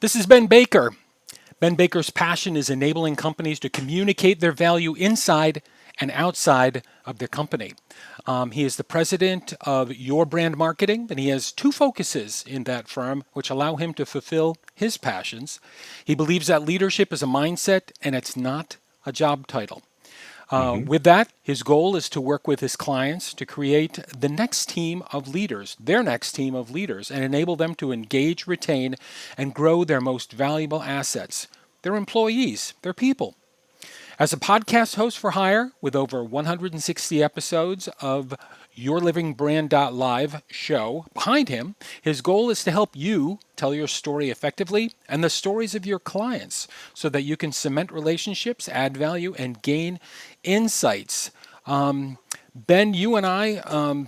This is Ben Baker. Ben Baker's passion is enabling companies to communicate their value inside and outside of their company. He is the president of Your Brand Marketing, and he has two focuses in that firm which allow him to fulfill his passions. He believes that leadership is a mindset and it's not a job title. Hmm. With that, his goal is to work with his clients to create the next team of leaders, their next team of leaders, and enable them to engage, retain, and grow their most valuable assets, their employees, their people. As a podcast host for hire with over 160 episodes of Your Living Brand Live show behind him, his goal is to help you tell your story effectively and the stories of your clients so that you can cement relationships, add value, and gain insights. Ben, you and I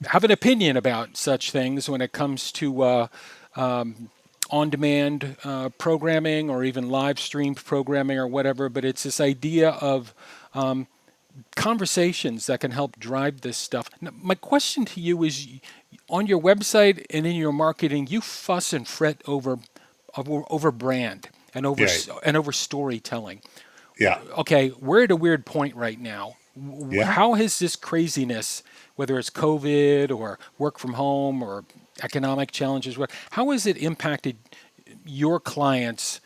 have an opinion about such things when it comes to on-demand programming or even live streamed programming or whatever, but it's this idea of conversations that can help drive this stuff. Now, my question to you is, on your website and in your marketing, you fuss and fret over brand and Yeah, over storytelling. yeah, Okay, we're at a weird point right now. yeah. How has this craziness, whether it's COVID or work from home or economic challenges, how has it impacted your clients'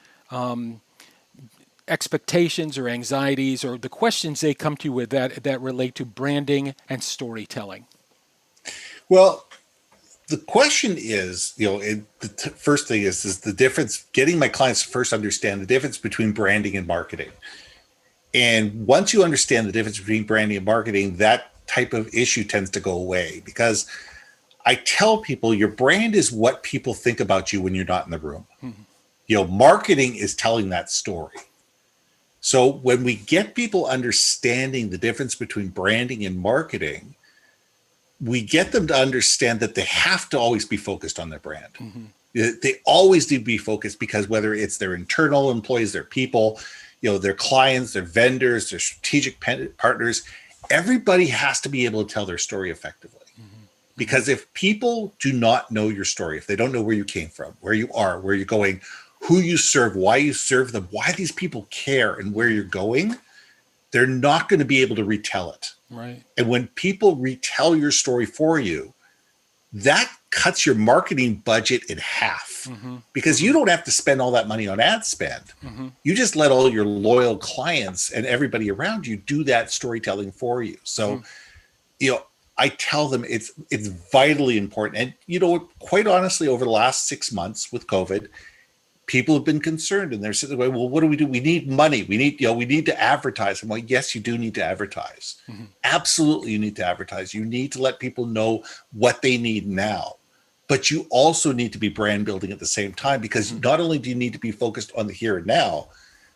expectations or anxieties or the questions they come to you with that relate to branding and storytelling? Well, the question is, first thing is the difference. Getting my clients to first understand the difference between branding and marketing. And once you understand the difference between branding and marketing, that type of issue tends to go away because I tell people your brand is what people think about you when you're not in the room. Mm-hmm. Marketing is telling that story. So when we get people understanding the difference between branding and marketing, we get them to understand that they have to always be focused on their brand. Mm-hmm. They always need to be focused because whether it's their internal employees, their people, their clients, their vendors, their strategic partners, everybody has to be able to tell their story effectively. Mm-hmm. Because if people do not know your story, if they don't know where you came from, where you are, where you're going, who you serve, why you serve them, why these people care and where you're going, they're not going to be able to retell it. Right. And when people retell your story for you, that cuts your marketing budget in half Mm-hmm. because you don't have to spend all that money on ad spend. Mm-hmm. You just let all your loyal clients and everybody around you do that storytelling for you. So, I tell them it's vitally important. And, quite honestly, over the last 6 months with COVID, people have been concerned and they're sitting there, well, what do? We need money. We need to advertise. I'm like, yes, you do need to advertise. Mm-hmm. Absolutely. You need to advertise. You need to let people know what they need now, but you also need to be brand building at the same time, because Mm-hmm. not only do you need to be focused on the here and now,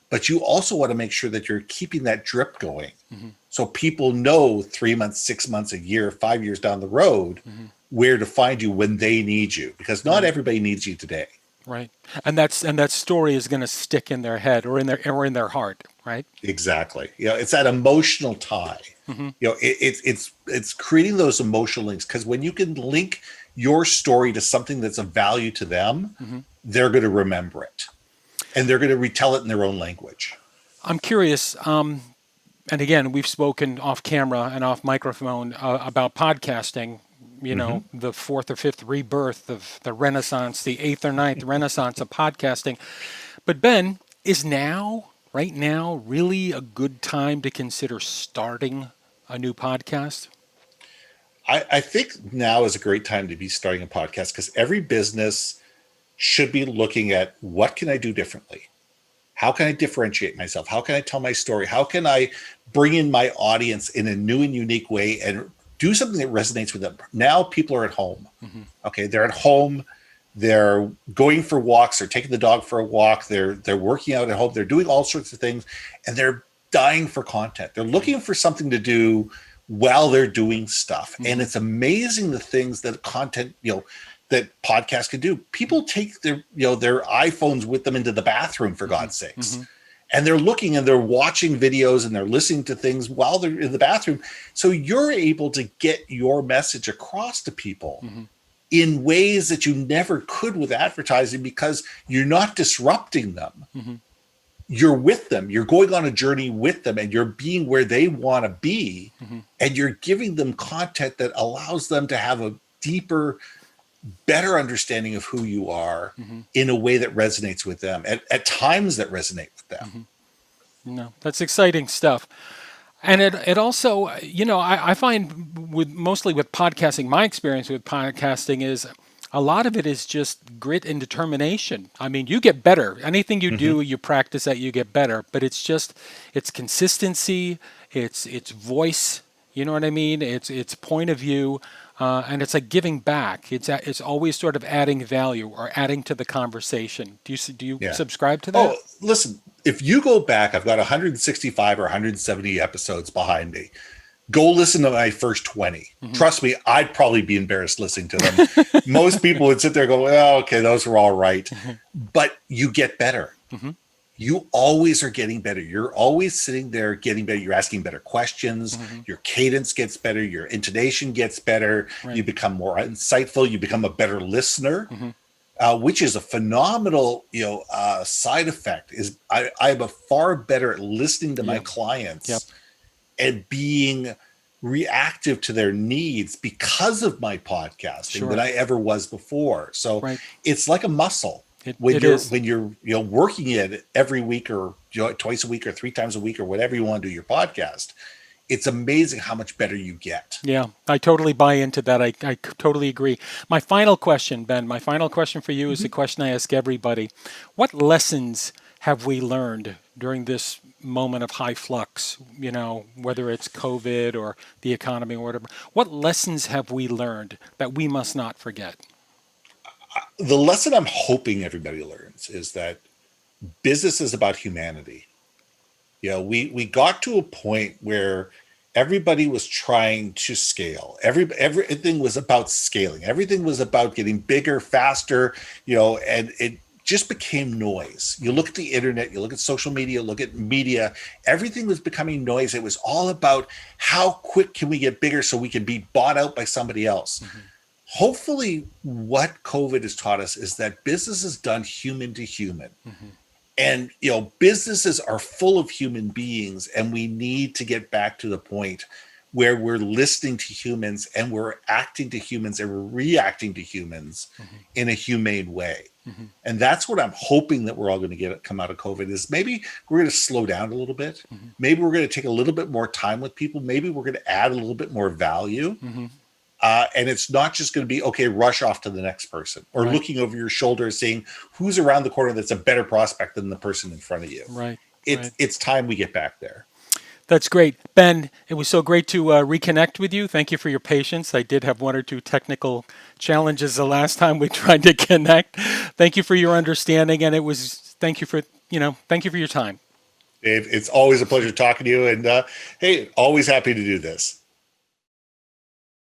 but you also want to make sure that you're keeping that drip going. Mm-hmm. So people know 3 months, 6 months, a year, 5 years down the road, Mm-hmm. where to find you when they need you, because not Right. everybody needs you today. Right. And that story is going to stick in their head or in their heart, right? Exactly. It's that emotional tie. Mm-hmm. It's creating those emotional links, because when you can link your story to something that's of value to them, Mm-hmm. they're going to remember it and they're going to retell it in their own language. I'm curious, and again, we've spoken off camera and off microphone about podcasting. Mm-hmm. The fourth or fifth rebirth of the Renaissance, the eighth or ninth Renaissance of podcasting. But Ben, is right now, really a good time to consider starting a new podcast? I think now is a great time to be starting a podcast, because every business should be looking at, what can I do differently? How can I differentiate myself? How can I tell my story? How can I bring in my audience in a new and unique way and do something that resonates with them? Now people are at home. Mm-hmm. Okay, they're at home. They're going for walks. They're taking the dog for a walk. They're working out at home. They're doing all sorts of things, and they're dying for content. They're looking for something to do while they're doing stuff. Mm-hmm. And it's amazing the things that content, that podcasts can do. People take their iPhones with them into the bathroom, for God's sakes. Mm-hmm. And they're looking and they're watching videos and they're listening to things while they're in the bathroom. So you're able to get your message across to people Mm-hmm. in ways that you never could with advertising because you're not disrupting them. Mm-hmm. You're with them. You're going on a journey with them, and you're being where they want to be. Mm-hmm. And you're giving them content that allows them to have a deeper, better understanding of who you are Mm-hmm. in a way that resonates with them at times that resonate with them. No, that's exciting stuff. And it also, I find with mostly with podcasting, my experience with podcasting is a lot of it is just grit and determination. I mean, you get better. Anything you Mm-hmm. do, you practice that, you get better. But it's consistency, it's voice. You know what I mean? It's point of view, and it's like giving back. It's always sort of adding value or adding to the conversation. Do you Yeah. subscribe to Oh, that? listen, if you go back, I've got 165 or 170 episodes behind me. Go listen to my first 20. Mm-hmm. Trust me, I'd probably be embarrassed listening to them. Most people would sit there and go, well, okay, those were all right. But you get better. Mm-hmm. You always are getting better. You're always sitting there getting better. You're asking better questions. Mm-hmm. Your cadence gets better. Your intonation gets better. Right. You become more insightful. You become a better listener. Mm-hmm. Which is a phenomenal, side effect. Is I am a far better at listening to my Yep. clients Yep. and being reactive to their needs because of my podcasting Sure. than I ever was before. So Right. it's like a muscle. It When is. you're working it every week or twice a week or 3 times a week or whatever you want to do your podcast, it's amazing how much better you get. Yeah, I totally buy into that. I totally agree. My final question, Ben, my final question for you is the question I ask everybody. What lessons have we learned during this moment of high flux, whether it's COVID or the economy or whatever? What lessons have we learned that we must not forget? The lesson I'm hoping everybody learns is that business is about humanity. We got to a point where everybody was trying to scale. Everything was about scaling. Everything was about getting bigger, faster, and it just became noise. You look at the internet, you look at social media, look at media, everything was becoming noise. It was all about how quick can we get bigger so we can be bought out by somebody else. Mm-hmm. Hopefully what COVID has taught us is that business is done human to human. Mm-hmm. And, businesses are full of human beings, and we need to get back to the point where we're listening to humans and we're acting to humans and we're reacting to humans mm-hmm. in a humane way. Mm-hmm. And that's what I'm hoping that we're all going to come out of COVID is maybe we're going to slow down a little bit. Mm-hmm. Maybe we're going to take a little bit more time with people. Maybe we're going to add a little bit more value. Mm-hmm. And it's not just going to be, okay, rush off to the next person or right. looking over your shoulder, seeing who's around the corner that's a better prospect than the person in front of you. Right. It's time we get back there. That's great. Ben, it was so great to reconnect with you. Thank you for your patience. I did have one or two technical challenges the last time we tried to connect. Thank you for your understanding. And thank you for your time. Dave, it's always a pleasure talking to you. And hey, always happy to do this.